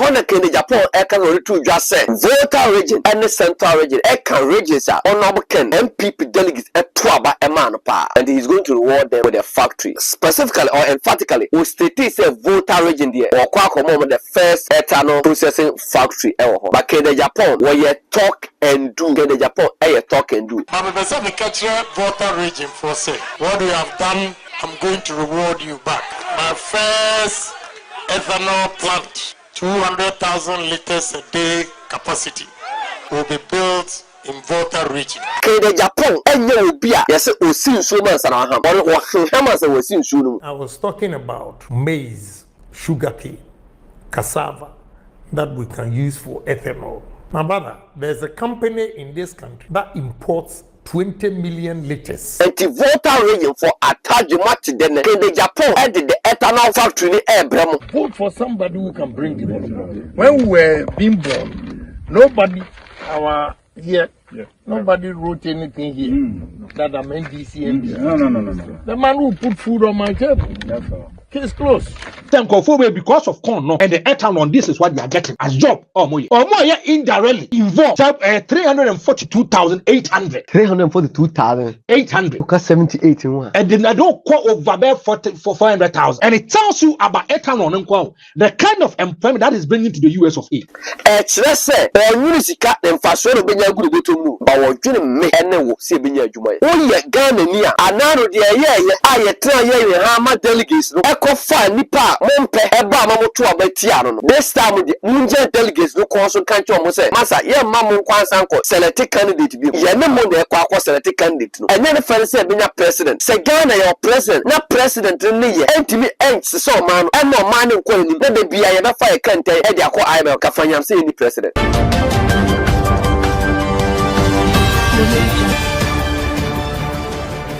ɛhɔ na Kenya Japan ɛka no to just say Volta region and the central region ɛka regions are honorable Ken MPP delegates ɛtoaba ɛma no pa, and he is going to reward them with a factory specifically or emphatically we state say Volta region there or kwa komo the first ethanol processing factory ɛwɔ hɔ. But Kenya Japan where talk and do Kenya Japan talk and do. I'm a person catch Volta region for say what you have done, I'm going to reward you back. My first ethanol plant, 200,000 liters a day capacity, will be built in Volta region. Kenya Japan yes I was talking about maize, sugarcane, cassava that we can use for ethanol. My brother, there's a company in this country that imports 20 million liters. And the Volta region for Agyapong then Kenya Japan added the ethanol factory in Bremo. Vote for somebody who can bring development. When we were being born, nobody nobody wrote anything here that I'm NDC. No. The man who put food on my table. That's all. Case closed. Because of corn, no, and the ethanol, this is what they are getting as job. Or more indirectly involved 342,800. 342,800. Because 78 in one. And then I don't quote over there for 400,000. And it tells you about ethanol, the kind of employment that is bringing to the US of A. Let's say, Munisika and Fashion Benya good to move, but what you make and then see Benya Juma. Oh, yeah, Ghana, Anaro, I tell you, how much delegates. Fine, Nipa, Mompe, Eba, Mamotu, Betiano. This time, the Ninja delegates no consult country almost say, Massa, yeah, Mamma, Kwansanko, select candidate. Yanamo, the Quaco select candidate. And then the friend said, Bina president. Say, Ghana, your president, not president in the end to me, ends so man, and no man in quality. Let me be a fire can't tell Eddie Ako Iber Kafanyam saying the president.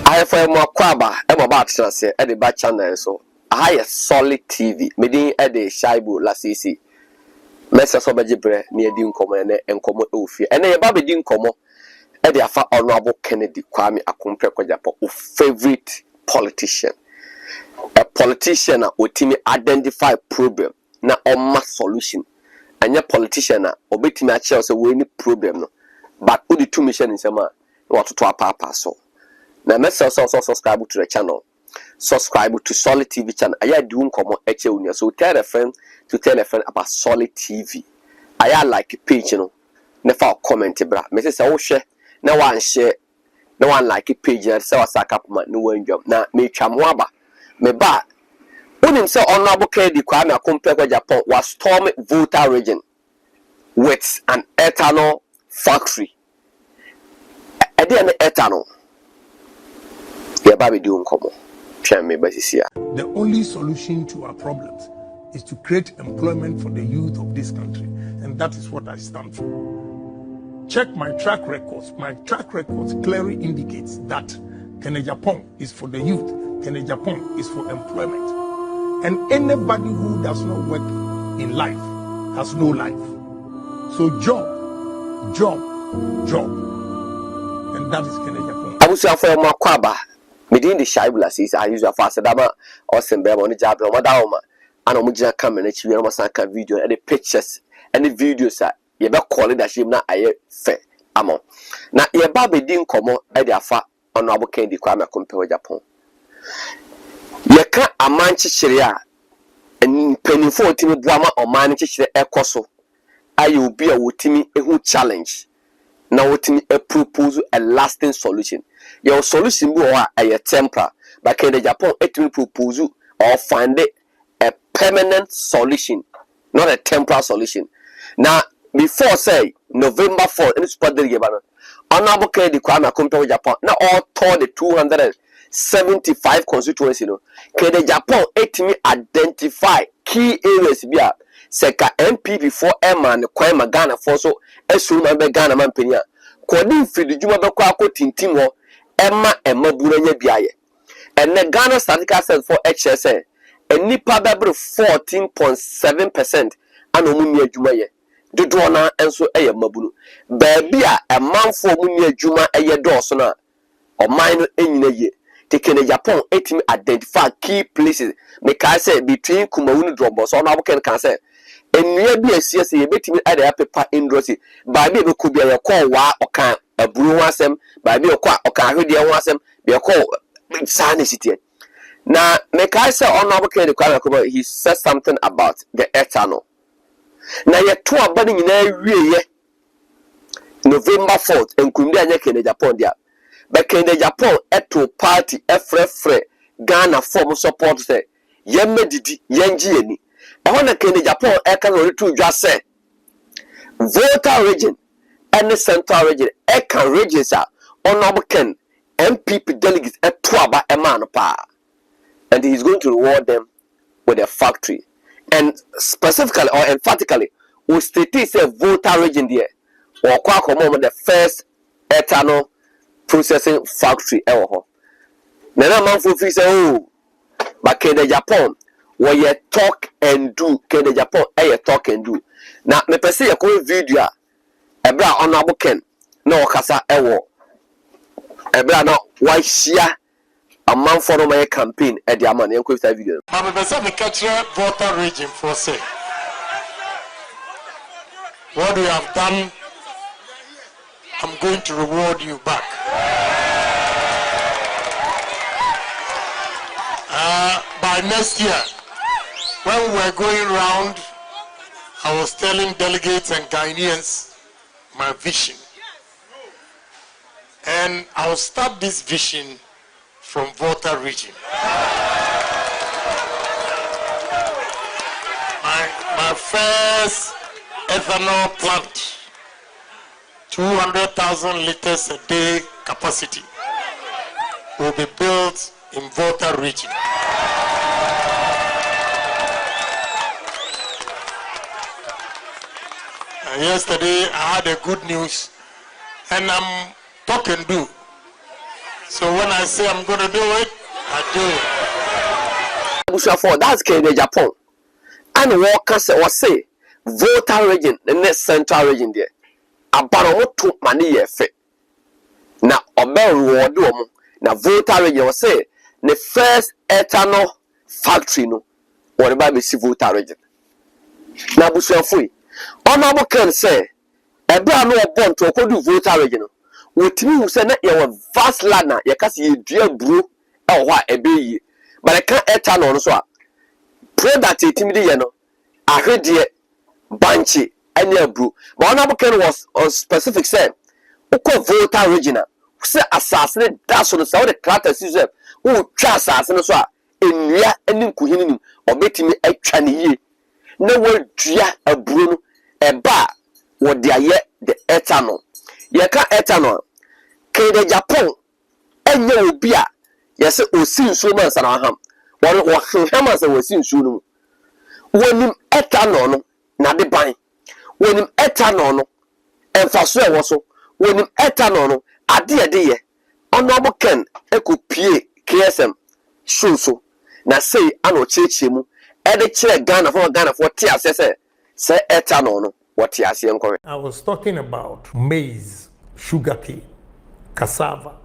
I have a more quaba, I'm about to say, Eddie Bachana so. I a solid TV. Medin Ede Shaibu la CC. Mesa Sobajibre near Din Common and Como Ufi. And a baby Din Como Ede Afa Honorable Kennedy Kwame Akumpe Kwajapo, favorite politician. A politician who team identify problem na on mass solution. And your politician obey me at Chelsea any problem no. But who the two mission in Sama what to a papa so. Now Mesa also subscribe to the channel. Subscribe to Solid TV channel. I do come on so tell a friend to tell a friend about Solid TV. I like a page, you know. Never comment, bra. Mrs. Oh share. No one share. No one like a page. And so I sack up my new job. Now me chamwaba. Me ba. When himself honorable Kennedy Kwame Akumpe Japan was storming Volta region with an ethanol factory. I did an ethanol. Yeah, baby doing come on. The only solution to our problems is to create employment for the youth of this country, and that is what I stand for. Check my track records. My track records clearly indicates that Kenya Japan is for the youth. Kenya Japan is for employment. And anybody who does not work in life has no life. So job. And that is Kenya Japan. Within the Shaibula says, I use a fast dama or Sembe on the job on Madama, and Omuja camera, and she will video and the pictures and the videos that you better call it that she not a fair among. Now, your baby didn't come at the affair on our candy Kwame Akumpe Japan. You can't a man Chichiria and penny 14 drama or manage the Ecoso. I will be a Wutimi a challenge. Now, Wutimi a proposal a lasting solution. Your solution will a temper, but Kenya Japan it will propose or find a permanent solution, not a temporary solution. Now, before say November 4th, in this part of the year, Honorable Kennedy Kwame Akumpe Japan now all toward the 275 constituency. Kenya Japan it me identify key areas via Seka MP before Emma and Kwame Ghana for so as soon as Ghana man penya. Kodi fidi juma be kwa ko tintim ho Emma buranya biaye. And the Ghana Statistical Center for HSN and nipa bebre 14.7% and omunye juma ye. Dodo na enso eye mabunu. Baby a manfo omunye juma eye dooso na o man no enyina ye. Kenya Japan etimi identify key places. Me can say between Kumawuni Drombo so na can say ennua bi asia se yebetimi ade apepa industry ba bi be ko bia ye call wa oka aburu ho asem ba bi oka ahwede ho asem be call sana sitie na me kai say honorable Kennedy Kwame, he said something about the ethanol na ye to aba ni nyina wie ye November 4th enkumdi anya Kennedy Agyapong dia but Kennedy Agyapong eto party efrefre Ghana form support say yemme didi yenji ani ehon na Kennedy Agyapong eka no to dwa say Volta region and the central region eka regions are honorable Ken MPP delegates eto aba emano pa and he's going to reward them with a factory and specifically or emphatically we state say Volta region there or kwa the first ethanol processing factory ever ho na man for free say oh but Kennedy Agyapong where you talk and do Kennedy Agyapong talk and do na me pese ye ko video ebra honorable Ken na okasa ewo ebra na wa hia a man for my campaign at the amount in that video. I'm a catcher Volta region for say. What you have done, I'm going to reward you back. By next year, when we were going round, I was telling delegates and Ghanaians my vision. And I'll start this vision from Volta region. My first ethanol plant, 200,000 liters a day capacity, will be built in Volta region. And yesterday I had a good news, and I'm talk and do. So when I say I'm going to do it, I do it. That's Kennedy Agyapong. And what can say Volta region, the next central region there. About what took money effect. Now, obey reward them. Now, Volta region was say the first ethanol factory no, or the see Volta region. Now, Bushafui. Honorable Ken say, a brand new born to do Volta region. With me, who said that you have vast land, you can see dear brew or what a be. But I can't ethanol so. Product it immediately, I heard the Banchi and your brew. But Honorable Ken was on specific said, Oko Volta regional, who said assassinate that's on the South of Crater Caesar, who try assassin so in Ria and in Kuhinin or betting me a Chinese. No one drea a brew, a bar, what they are yet the ethanol. You can't ethanol. Kennedy Agyapong and you be a yes, or sin so much and I am. What hammers and was in soon. When him ethanol, not the buying. When him ethanol, and for sure also, when him ethanol, a dear, honorable Ken, echo P. KSM, so. Now say, I know church him, and the chair Ghana for TSS, say ethanol, what TSM. I was talking about maize, sugarcane, cassava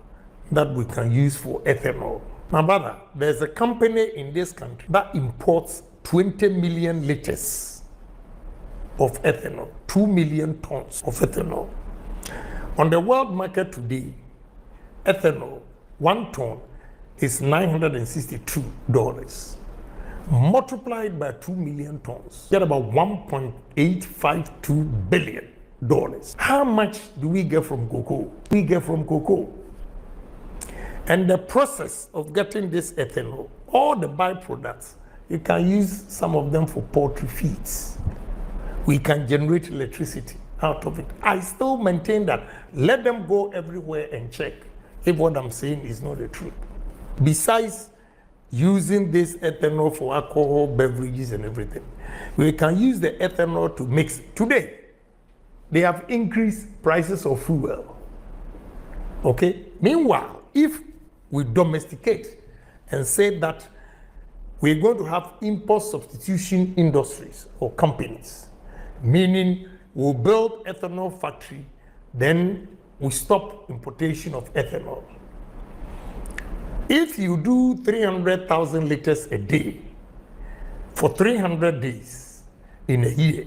that we can use for ethanol. My brother, there's a company in this country that imports 20 million liters of ethanol, 2 million tons of ethanol. On the world market today, ethanol, 1 ton is $962. Multiplied by 2 million tons, get about $1.852 billion. How much do we get from cocoa? We get from cocoa. And the process of getting this ethanol, all the byproducts, you can use some of them for poultry feeds. We can generate electricity out of it. I still maintain that. Let them go everywhere and check if what I'm saying is not the truth. Besides using this ethanol for alcohol, beverages and everything, we can use the ethanol to mix. Today, they have increased prices of fuel. Okay? Meanwhile, if we domesticate and say that we're going to have import substitution industries or companies, meaning we'll build ethanol factory, then we stop importation of ethanol. If you do 300,000 liters a day for 300 days, in a year,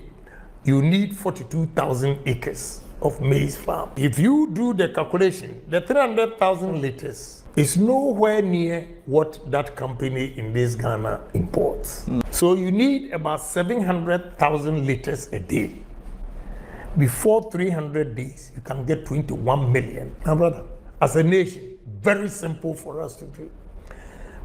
you need 42,000 acres of maize farm. If you do the calculation, the 300,000 liters is nowhere near what that company in this Ghana imports. So you need about 700,000 liters a day. Before 300 days, you can get 21 million. My brother, as a nation, very simple for us to do.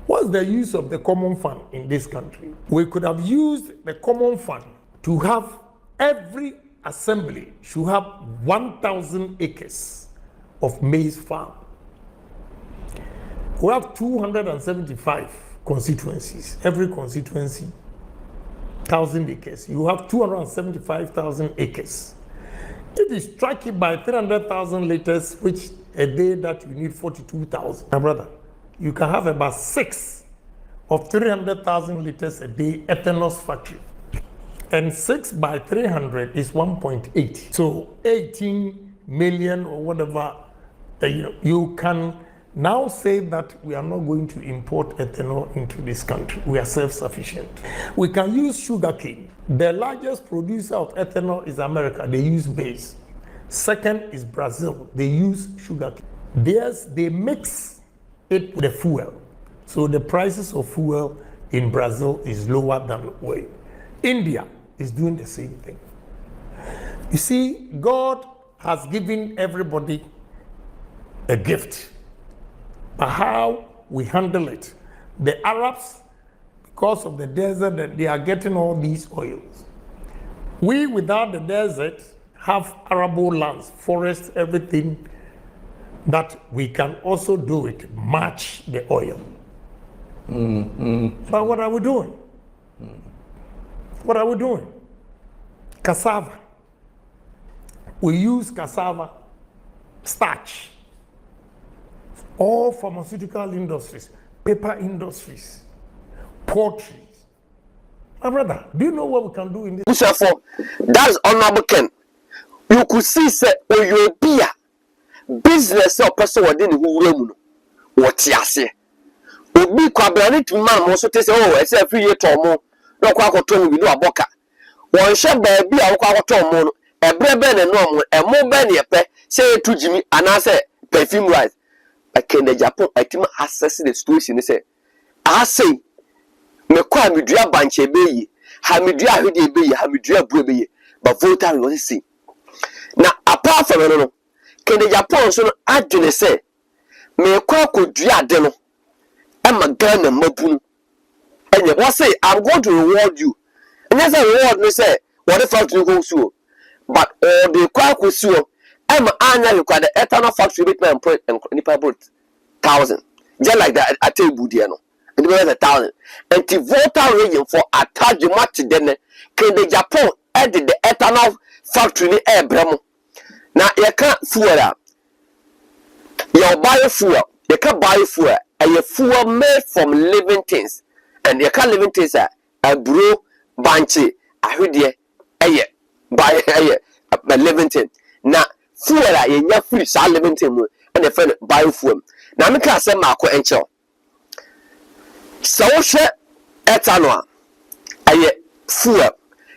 What's the use of the common fund in this country? We could have used the common fund to have every assembly should have 1,000 acres of maize farm. We have 275 constituencies. Every constituency, 1,000 acres. You have 275,000 acres. If you strike it by 300,000 liters, which a day that you need 42,000, my brother, you can have about 6 of 300,000 liters a day ethanol factory. And 6 by 300 is 1.8. So 18 million or whatever, you can now say that we are not going to import ethanol into this country. We are self-sufficient. We can use sugarcane. The largest producer of ethanol is America. They use maize. Second is Brazil. They use sugarcane. They mix it with the fuel. So the prices of fuel in Brazil is lower than oil. India is doing the same thing. You see, God has given everybody a gift. But how we handle it, the Arabs, because of the desert, they are getting all these oils. We, without the desert, have arable lands, forests, everything that we can also do it, match the oil. But what are we doing? What are we doing? Cassava. We use cassava starch. All pharmaceutical industries, paper industries, poultry. My brother, do you know what we can do in this? That's honorable Ken. You could see, say, or you be a business or person within who room. What you say? Would be quadrant to man also to say, oh, it's every year to more. No quack to we do a boca. One shall be a quack to more, a bread and normal, and more benny a pet, say to Jimmy, and I say, perfume rise. I can the Agyapong ultimate access the situation. Say, I say, me kwa me dua banche be ha me dua hwede be ha me dua bro be but Volta we see. Now apart from no, can the Agyapong so adwene say, me kwa ko dua de no, e ma Ghana mabunu. And you say, I'm going to reward you. And yes, I reward me say, what if I do go so? But all the kwa ko so I'm annually require the ethanol factory with my employee and nipa about 1,000. Just like that, I tell you, Budiano. And the 1,000. And the Volta region for a charge much then can the Agyapong added the ethanol factory in air bremo. Now you can't fuel up. You buy fuel. You can't buy fuel. And your fuel made from living things. And you can't living things a brew banchi. I heard ye buy a living thing. Now fuel you free sa living thing and the friend buy fuel. Now me can say Marco encho. So she ethanol aye fuel.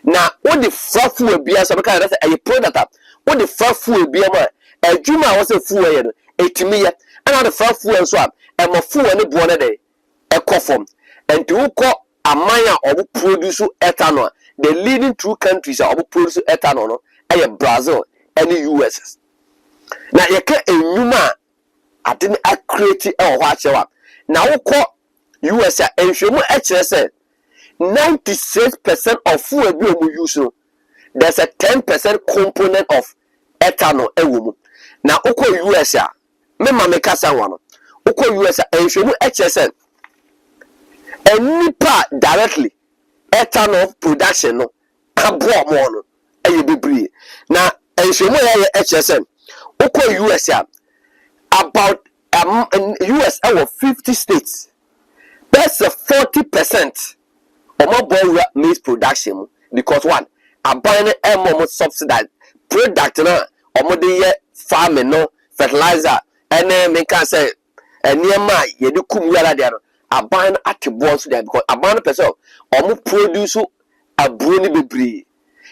Now what the fuel be as kind of say product up. What the fuel be am adwuma was a fuel ye no etimi ye. And the fuel so am e mo fuel ne bo na dey e form. And to call amaya or produce ethanol. The leading two countries are produce ethanol no aye Brazil and the US. Now you can enuma I didn't create or watch up. Now we call US and show more HSN 96% of food we use. There's a 10% component of ethanol a woman. Now oko US me mama kasa one. Oko US and show more HSN. And nipa directly ethanol production no abo mo no e be now and show more HSN. Oko US about US our 50 states. That's a 40% of more maize production because one a buying a more subsidized product no or more the farming no fertilizer and then me can say and near my you do come yala there a buying at the boss there because a buying person or more produce aburo ni bebree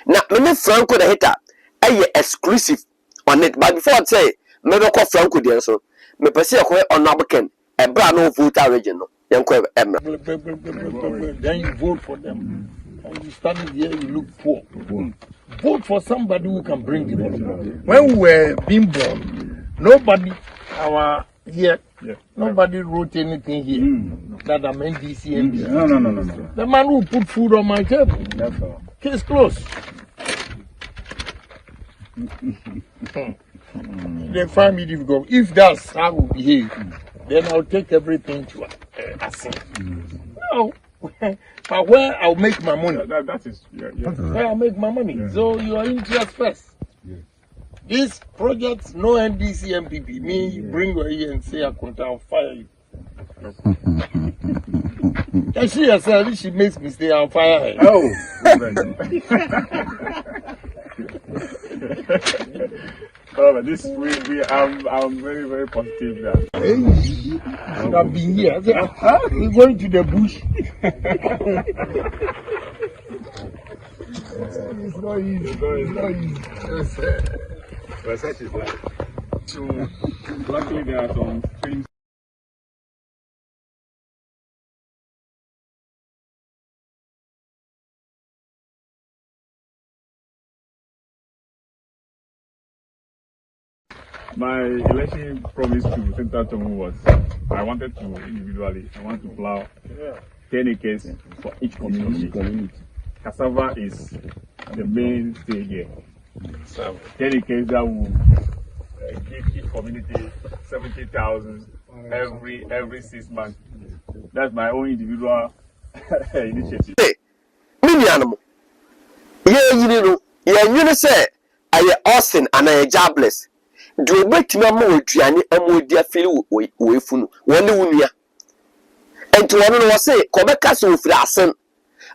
na me Franco the hater exclusive on it but before I say me call Franco there so me pese ko on Agyapong e bra no Volta region no yenko emra then you vote for them and you stand here you look poor. Vote for somebody who can bring development. When we were being born, nobody nobody wrote anything here that I'm NDC. No. The man who put food on my table. That's all. Case closed. They find me difficult. If that's how we behave, then I'll take everything to assent. No. But where I'll make my money. That is where I'll make my money. Yeah. So your interest first. Yeah. These projects, no NDC MPP. Me, bring her here and say I'll fire you. And she herself, if she makes mistake, I'll fire her. Oh. Oh, this I'm very, very positive now. Hey, I've been here. We're going to the bush. It's not easy. It's not easy. Research is like. So, luckily there are some things. My election promise to Senator Tomu was I wanted to individually, I want to plow 10 acres for each community. Cassava is the mainstay here. So 10 acres that will give each community 70,000 every 6 months. That's my own individual initiative. Mini animal. You say I Austin and I jobless. Do you bet me more Gianni and would dear feel away from one unia? And to one was say, Quebec with Lassen,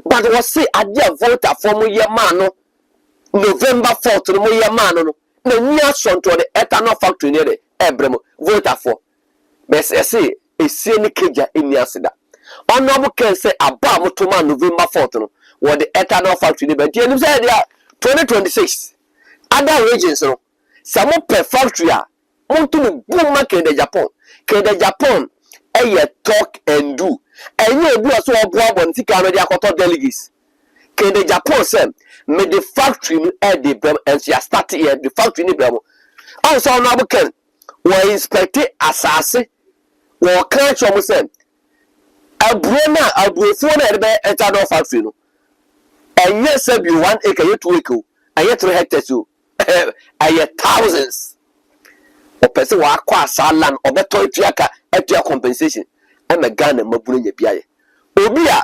but was say a dear Volta for your man, November 4th to the man, no near son to the Ethanol factory near the Ebremo, Volta for. Best I say, a scenic cager in Yasida. Honorable can say about to man November 4th, what the Ethanol factory, but you say they are 2026. Other regions, some per factory want to boom market in Japan. Japan talk and do. And you do so a problem to Canada delegates. Japan said, may the factory at the Bram and she has started here the factory in the Bram. Also, now can we inspected assassin or catch almost said a brona a phone at the Ethanol factory. And yes, you 1 acre, you 2 acre, and yet 3 hectares. I thousands of person who acquire land or better to compensation. I'm a gun and Mabuni Biaye. Obia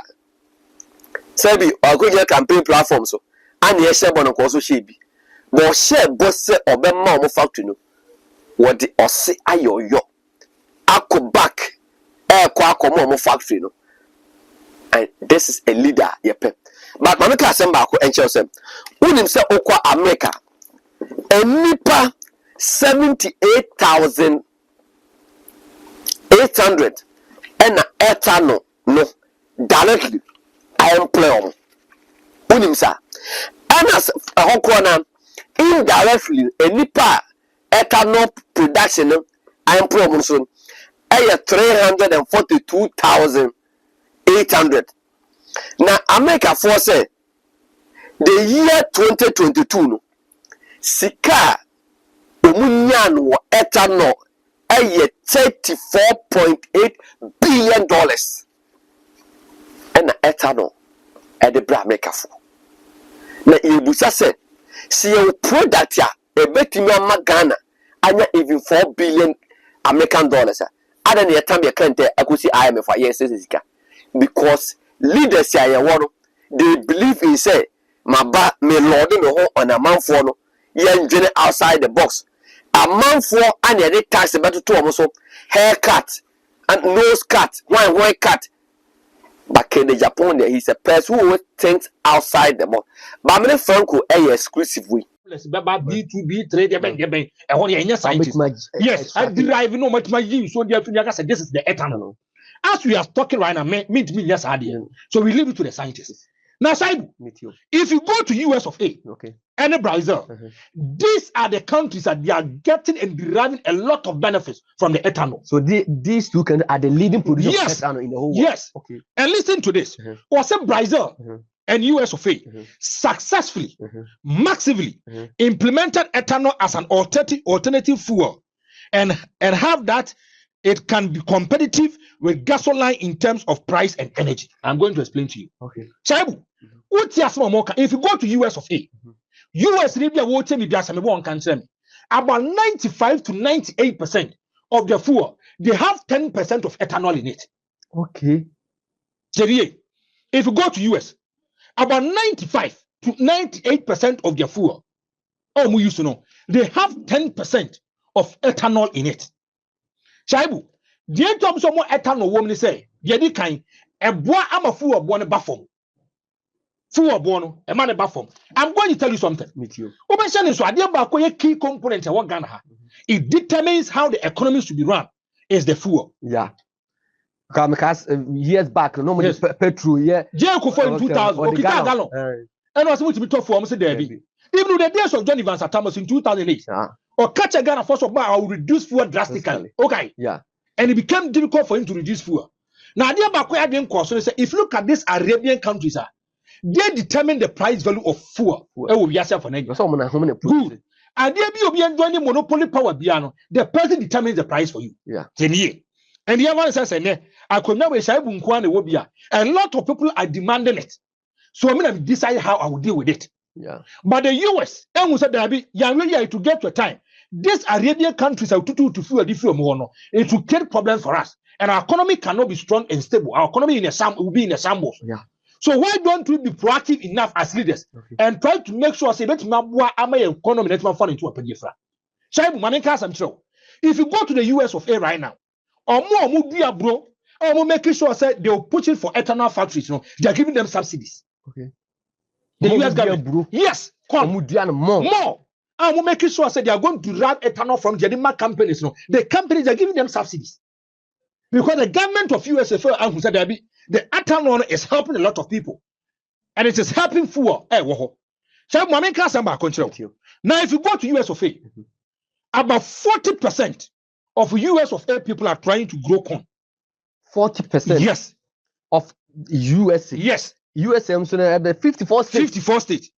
Sabi or good campaign platform so and yes, Shabon also she be. But share boss or be mom factory no. What the or say ayo yo. Ako back air quack mom factory no. And this is a leader, yepe. But Mamaka Sembako and Chelsea. Unim say Okwa America. And nipa 78,800 and ethanol no directly I employ unim sa and as a hokona indirectly a nipa ethanol production I employ so 342,800 now America for say the year 2022 no Sika Omunyan wa ethanol $34.8 billion. And ethanol at the bra make for. Na Ibusa said, see your product ya a betting your Magana and even $4 billion American dollars. Other than the time you can't I could see IMF for yes, because leaders here they believe in say my ba me lord no on a man for no. Yen outside the box. A man for any tax about to almost haircut and nose cut, one cut. But in Japan, he's a person who thinks outside the box. But many Franco a exclusive way. B2B trade, yes, I derive no much my use. So this is the ethanol. As we are talking right now, meet me yes idea. So we leave it to the scientists. Now, Saibu, if you go to US of A, and Brazil, these are the countries that they are getting and deriving a lot of benefits from the ethanol. So these two countries are the leading producers of ethanol in the whole world. Yes. Okay. And listen to this. Also, Brazil and US of A successfully, massively implemented ethanol as an alternative fuel, and have that it can be competitive with gasoline in terms of price and energy. I'm going to explain to you. Okay. Shaibu, if you go to US of A, US about 95 to 98% of the fuel, they have 10% of ethanol in it. Okay. If you go to US, about 95 to 98% of their fuel, we used to know, they have 10% of ethanol in it. Shaibu, the terms of more ethanol woman say, Yedi kind, a boy am a fool of one bafom. Fool of one, a man a bafom. I'm going to tell you something. Meet you. Open so a key component of what Ghana. It determines how the economy should be run. Is the fuel. Yeah. Because years back, no more petrol, yeah. Jericho for in 2000, okay, gallon. And was to be tough for almost a day. Even the days of John Evans at Thomas in 2008. Or catch a Ghana first of all, I will reduce fuel drastically. Okay. Yeah. And it became difficult for him to reduce fuel. Now, if you look at these Arabian countries, they determine the price value of fuel. Good. And there be any monopoly power piano. The person determines the price for you. Yeah. And the other one says, I could never say a lot of people are demanding it. So I'm gonna decide how I will deal with it. Yeah. But the US, to get to a time. These Arabian countries are to fuel more. It will create problems for us, and our economy cannot be strong and stable. Our economy will be in a shambles. Yeah. So why don't we be proactive enough as leaders and try to make sure that economy into a pedifra? If you go to the US of A right now, or more making sure that they will push it for ethanol factories. They are giving them subsidies. Okay. The US government, yes, more. I'm making sure that they are going to run ethanol from Jedima companies. The companies are giving them subsidies because the government of USFL said the ethanol is helping a lot of people, and it is helping fuel. So now, if you go to US of A, about 40% of US of A people are trying to grow corn. 40%. Yes. Of USA. Yes. USA, the 54 states. 54 states.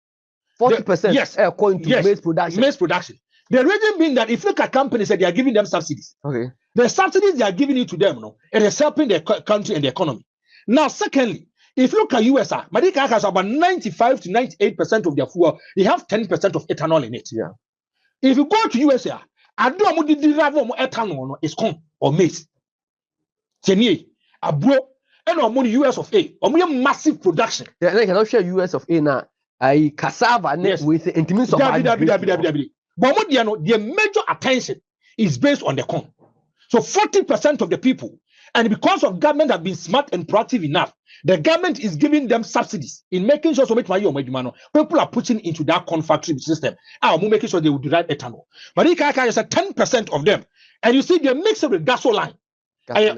40%, yes, according to maize production. Maize production. The reason being that if you look at companies that they are giving them subsidies, okay, the subsidies they are giving it to them, it is helping the country and the economy. Now, secondly, if you look at USA, Madika has about 95 to 98% of their fuel, they have 10% of ethanol in it. Yeah. If you go to USA, I don't know the ethanol is corn or maize. Tenye, abro, and on US of A, or massive production. Yeah, they cannot share US of A now. I cassava with intimacy of but their major attention is based on the corn. So 40% of the people, and because of government have been smart and proactive enough, the government is giving them subsidies in making sure people are pushing into that corn factory system. Making sure they will derive ethanol. But it is 10% of them, and you see they mix it with gasoline.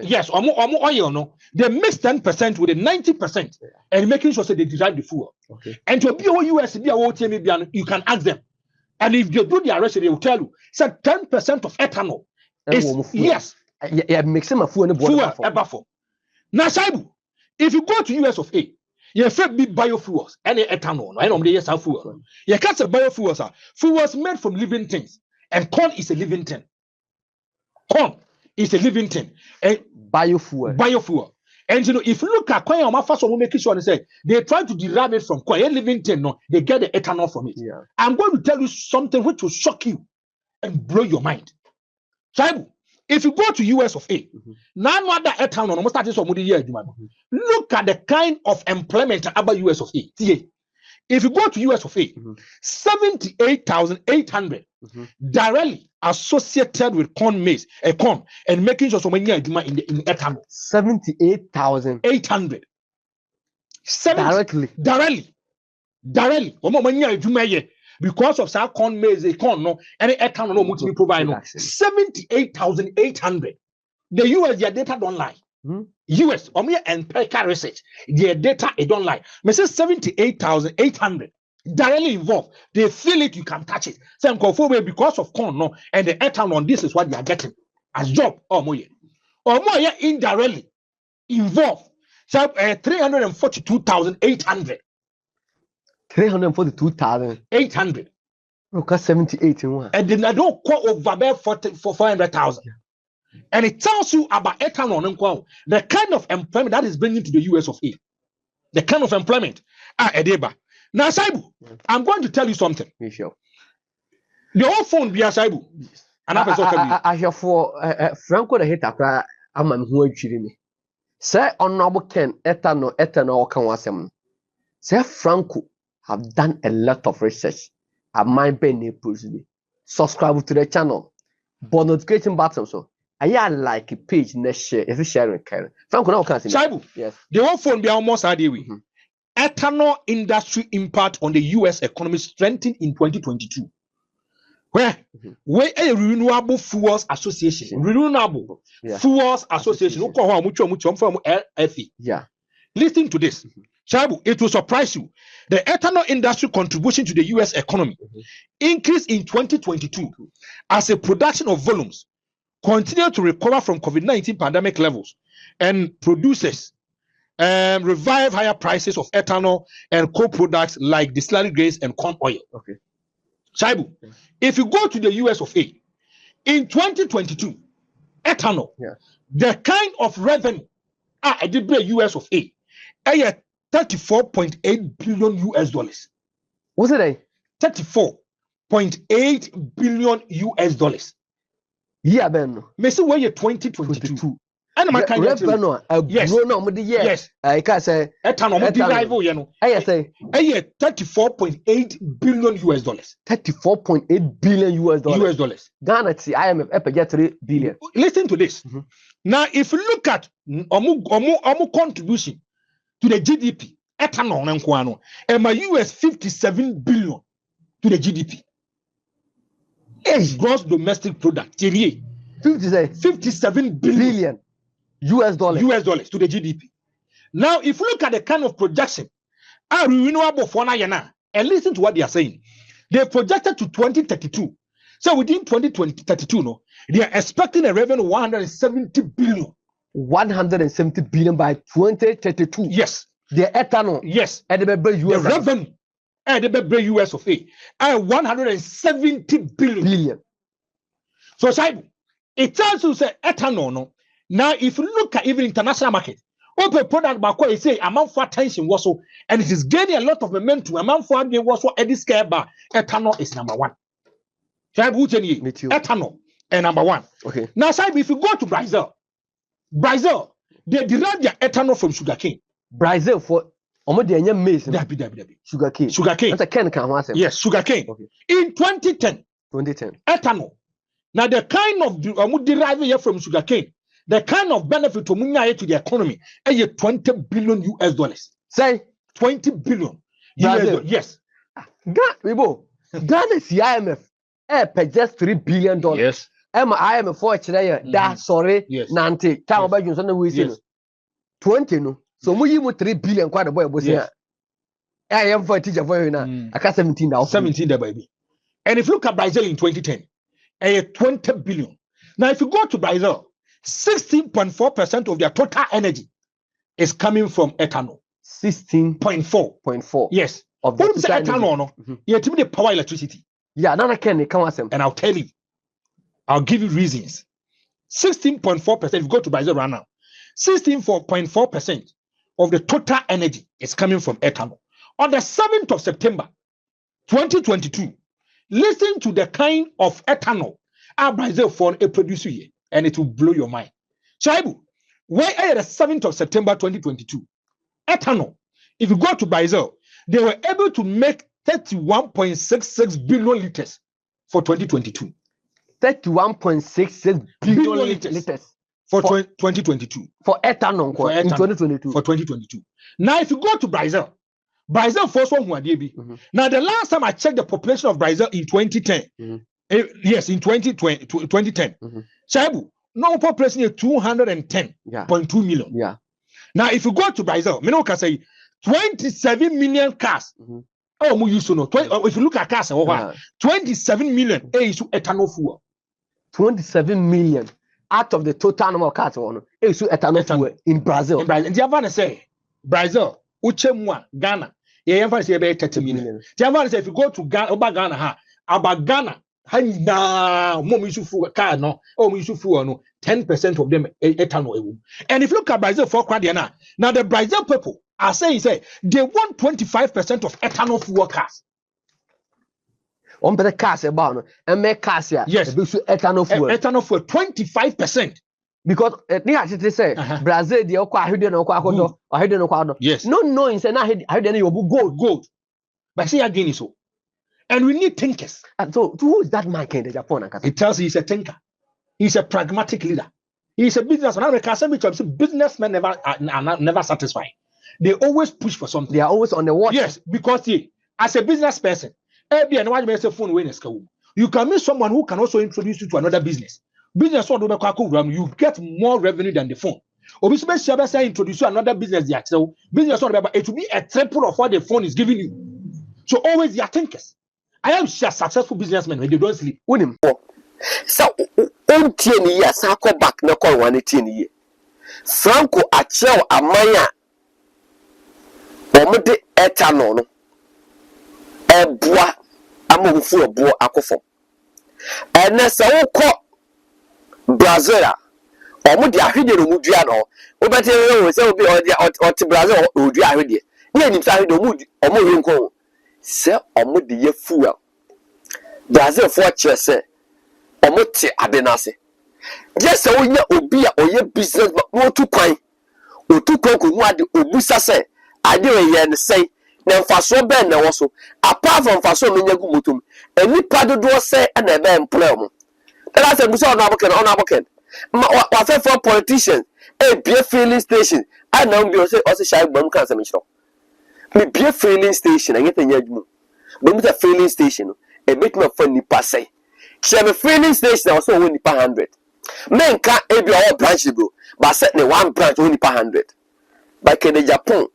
Yes, or more oil, no. They mix 10% with the 90% and making sure that they derive the fuel. Okay. And to be a US, you can ask them. And if they do the arrest, they will tell you, say 10% of ethanol is, yes. Yeah, mixing a fuel ever for. Now, Saibu, if you go to US of A, you have big biofuels, any ethanol, I don't know, fuel. You can't say biofuels are fuels made from living things, and corn is a living thing. Corn is a living thing. And biofuel. And if you look at coin, my first one making sure they say they try to derive it from coin, a living thing, no, they get the ethanol from it. Yeah. I'm going to tell you something which will shock you and blow your mind. Shaibu, if you go to US of A, none other ethanol, almost starting some year, look at the kind of employment about US of A. If you go to US of A, 78,800 directly associated with corn maize, corn, and making sure so many in ethanol. 78,800 directly. Because of that corn maize, corn no, any ethanol no multi provide no. 78,800. The US their data don't lie. US, empirical research, their data, it don't lie. Me say 78,800 directly involved. They feel it, you can touch it. Some conform because of corn, no, and the ethanol, this is what they are getting as job. Or more indirectly involved. So 342,800. 342,800. Okay, 78 in one. And then I don't quote over there for 400,000. And it tells you about ethanol, the kind of employment that is bringing to the US of A. The kind of employment. Edeba. Now, Saibu, I'm going to tell you something. Sure. The whole phone be a Saibu. And I hear for Franco the hit a man who actually me. Say honorable Ken ethanol can was him. Say Franco have done a lot of research. At my penny me. Subscribe to the channel. But notification button so. I like a page next share if you share it. Franco now can say. Saibu. Yes. The whole phone be almost a day we. Ethanol industry impact on the US economy strengthened in 2022. Where a renewable fuels association, fuels association, yeah. Listen to this. Shaibu, it will surprise you. The ethanol industry contribution to the US economy increased in 2022 as a production of volumes continue to recover from COVID-19 pandemic levels and producers revive higher prices of ethanol and co-products like distillery grades and corn oil. Okay. Shaibu, if you go to the US of A, in 2022, ethanol, the kind of revenue I did the US of A, $34.8 billion US dollars. What's it? $34.8 billion US dollars. Yeah, Ben. Messi, where you 2022. And my kind of yes. Yes. I can say ethanol rival, you know. I say $34.8 billion US dollars. $34.8 billion US dollars. Ghana IMF get 3 billion. Listen to this. Now, if you look at omu contribution to the GDP, ethanol and my US 57 billion to the GDP. Gross domestic product. 57 billion US dollars to the GDP. Now, if you look at the kind of projection, renewable for and listen to what they are saying. They projected to 2032. So within 2032, no, they are expecting a revenue of 170 billion. 170 billion by 2032. Yes. The ethanol. Yes. And the revenue. And the US of A. 170 billion. So, Shaibu, it tells you say ethanol, no. Now, if you look at even international market, open product back where say amount for attention was so, and it is gaining a lot of momentum. Amount for being was so this care bar. Ethanol is number one. Ethanol and number one. Okay. Now, Shaibu, if you go to Brazil, they derive their ethanol from sugarcane. Brazil for maize. Sugarcane. Sugarcane. That's a can come. Yes, sugarcane. Okay. In 2010. Ethanol. Now, the kind of deriving here from sugarcane, the kind of benefit to the economy, is 20 billion US dollars. Say 20 billion US dollars. Yes. Ghana's IMF just $3 billion. Yes. IMF for today. That's sorry. Yes. Nante. Time about you. So we say 20 no. So we use 3 billion. Quite a boy. Yes. I am for a teacher for you now. I got 17 now. 17 the baby. And if you look at Brazil in 2010, 20 billion. Now, if you go to Brazil, 16.4% of their total energy is coming from ethanol. 16.4. Yes. Of the ethanol, no. You have to be the power electricity. Yeah, none can come as and I'll tell you. I'll give you reasons. 16.4%. If you go to Brazil right now, 16.4% of the total energy is coming from ethanol. On the 7th of September, 2022, listen to the kind of ethanol our Brazil for a producer here, and it will blow your mind. Shaibu, where at the 7th of September 2022, ethanol, if you go to Brazil, they were able to make 31.66 billion liters for 2022. 31.66 billion liters for 2022. For ethanol in 2022. For 2022. Now, if you go to Brazil first one who are now the last time I checked the population of Brazil in 2010, yes, in 2010, Shaibu, no population is 210.2 million. Yeah. Now, if you go to Brazil, me can say 27 million cars. Oh, we used to know. If you look at cars, 27 million is ethanol fuel. 27 million out of the total number of cars is ethanol fuel in Brazil. In Brazil, and the other say Brazil, Uchemwa, Ghana. Yeah, I'm say about 30 million. The other say if you go to Ghana, about Ghana, now more issue fuel car no, oh issue fuel no, 10% of them ethanol. And if you look at Brazil for Quadiana, now the Brazil people are saying they want 25% of ethanol fuel cars. On better cars about and make cars here. Yes, ethanol fuel. Ethanol fuel 25%. Because they actually say Brazil the yes, no knowing say now gold. But see again so. And we need thinkers. And so who is that man in Japan? It tells you he's a thinker. He's a pragmatic leader. He's a businessman. Businessmen are never satisfied. They always push for something. They are always on the watch. Yes, because as a business person, you can meet someone who can also introduce you to another business. Business you get more revenue than the phone. Introduce you another business. Business it will be a triple of what the phone is giving you. So always they are thinkers. I am successful businessmen when they don't sleep. So, on 10 years, I go back no call 1 year. Franco Achel Amaya Omode Ethanol Bois Amufu Bois Akofo. And that's a call Brazil. Omudi ahide no mudua no. Obete we say obi or Brazil odua ahide. Ne ni twa ahide omudi omo yenko. Se omudi ye fuel. Brazil for chese omote adenase. Just say onya obi a oye business no tu kwan. Otu kwan ko hu ade obusa se ade ye ne sei na mfaso ben na wo so. Apart from mfaso no nyagu mutum. Enipa dodo se na ebe employ mo. That's a busa on aboken. Wa fe for politicians be a filling station. I now be also shy bam kan some show. Be a filling station and get a yadmu. But a filling station a bit more funny per se. She have a filling station also only per 100. Men can't be all branches bro, but certainly one branch only per 100. By Agyapong,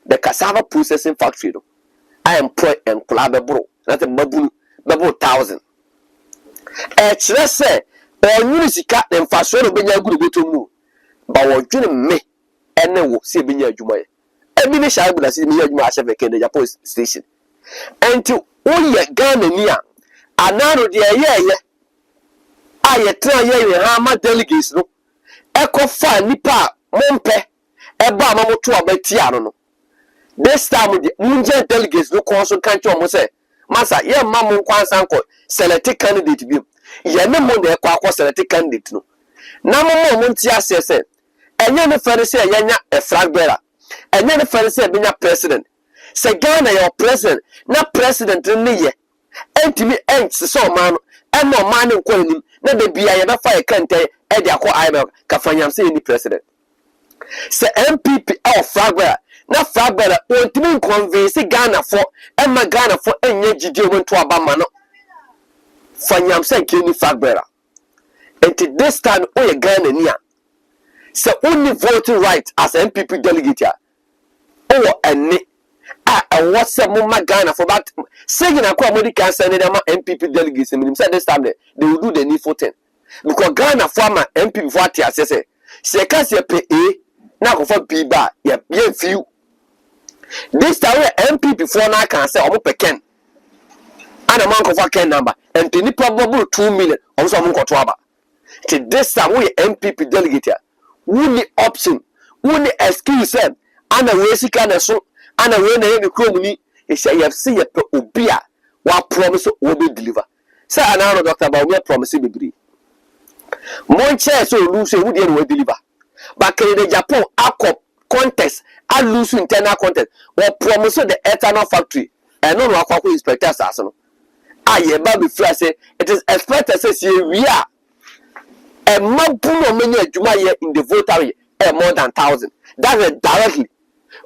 the cassava processing factory, I employ and collab bro. That's a babu 1,000. Let's say or cat and fast no benya good to move. But what you me and no see benya juma. Every day I would see me Agyapong station. And to all your Ghana near another dear I try ye delegates no. Echo fan nipa mompe eba mamo to abetia no. This time the munja delegates no consul can't almost say Masa ye mamu kwansanko select candidate bi. Ye ne mo na ekwa select candidate no. Na mo nti asese. Enye ne fere se yenya a flag bearer. Enye ne fere se benya president. Se Ghana your president na president ne ye. Entimi so man and no man nko nim na de bia ye be fa ye kante e de akọ IMF ka fanyam se ni president. Se MPP of flag bearer na flag bearer ontimi convince Ghana for emma Ghana for enye gidi o nto abama no fanyam se ke ni flag bearer. And this time o ye Ghana ni a se only voting right as MPP delegate ya o ene what's a mumma Ghana for that saying a comedy can send them MPP delegates and said this time they will do the need for 10 because Ghana former MPP for Tia says se can say pay now for B bar yeah few this time MPP for now can say omo peken and a monk of a can number and the probable 2 million also monk or twaba to this time we MPP delegate who the option who the excuse them and a way can so and when the crony is say you see a obia what promise will be deliver. Say another doctor about me promise be breed. Mon chair so lose who will deliver. But the Japan accord contest and lose internal contest or promise the ethanol factory and no one inspectors as no. I baby say it is expected say we are a mabuno many juma in the Volta more than 1,000. That's it directly.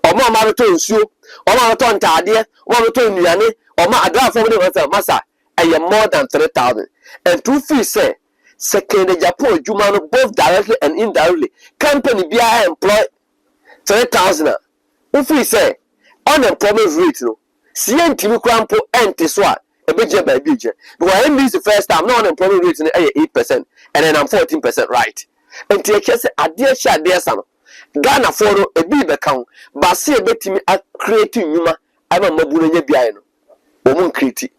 Omo amato nsuo omo amato ntade omo amato nnuane omo adra from the masa more than 3,000 and two fees say second Agyapong Jumano both directly and indirectly. Company BI employ 3,000. If we say unemployment rate, no, CNTV crampo and Tiswa, a budget by budget. But when this the first time, no unemployment rate is 8%, and then I'm 14%, right? And THS a dear shot, dear son. Ghana for a big account, but see a bit me a creating Yuma. I'm a Mabuna Biano. Woman critic,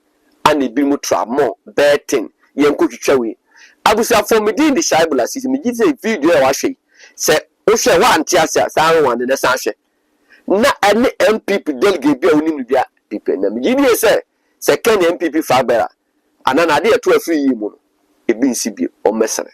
and the Bimutra more bad thing. Yanko Chawi. I was a for me in the Shibula system. Me give a video washi. Say, Osha one Tiasa, San one in the Sasha. Not any MPP delegate be only their people. Namiji say, second MPP Fabera. And an idea to a free moon. It being CB or Messer.